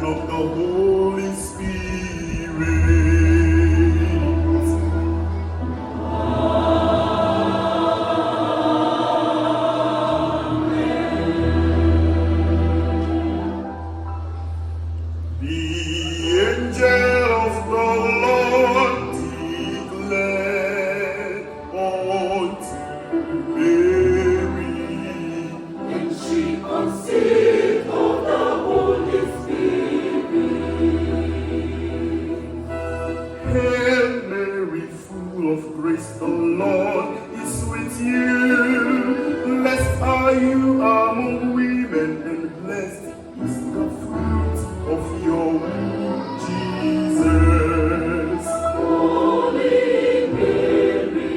of the Holy Spirit. The angel of the Lord declared unto Mary, And she conceived of the Holy Spirit. Hail Mary, full of grace, the Lord is with you. Blessed are you among women, and blessed is the fruit of your womb, Jesus. Holy Mary,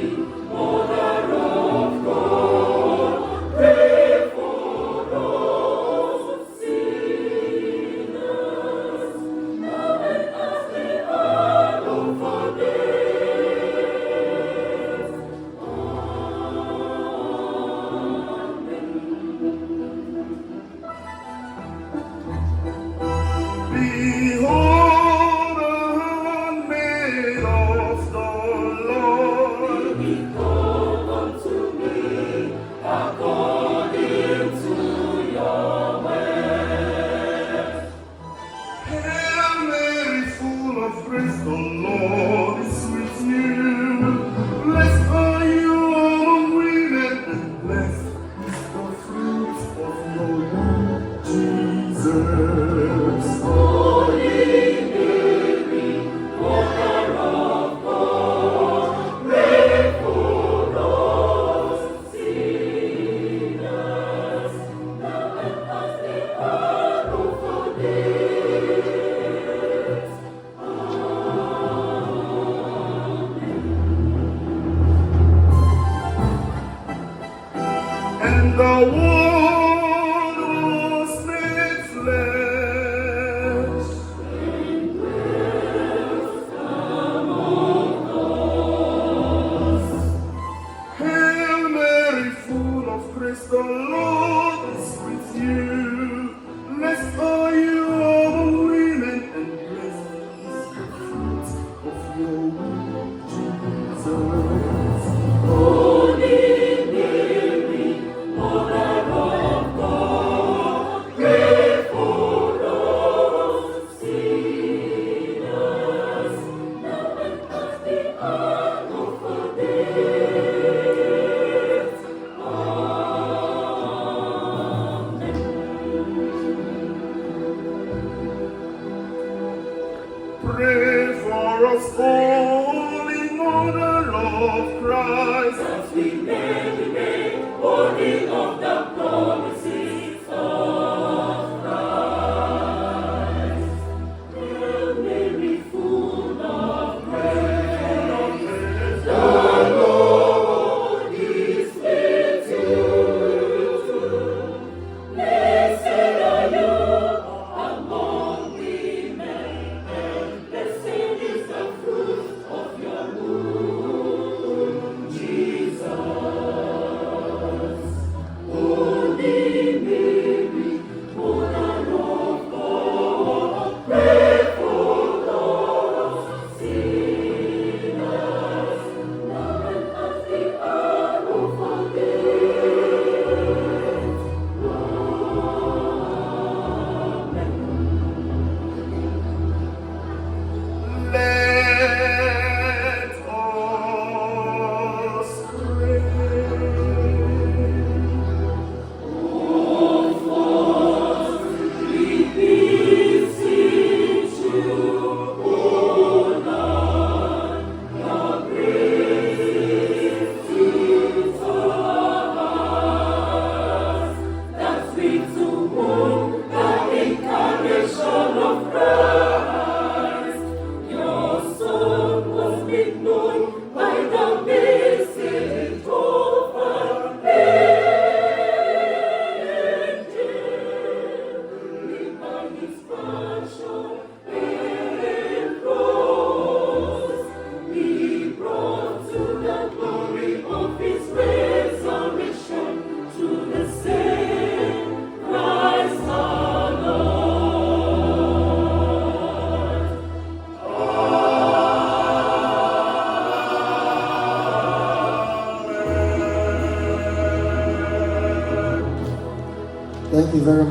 Mother of God, pray for us sinners, now and at the hour of our death. Behold, the handmaid of the Lord. Come unto me according to your word. Hail Mary, full of grace, the Lord is with you. Blessed are you among women, and blessed is the fruit of your womb, Jesus. Holy Mary, Mother of God, pray for us sinners, now and at the hour of our death. And the Word was made flesh. Hail Mary, full of grace, the Lord is with you. Blessed are you among women, and blessed is the fruit of your womb, Jesus. Holy Mary, Mother of God, pray for us sinners, now and at the hour of our death. Amen. Pray for us, Holy Mother of Christ. That we may remain worthy of the promises of Christ. Hail Mary, full of grace, the Lord is with you. Blessed are you among women, and blessed is the fruit of your womb, Jesus. Thank you very much.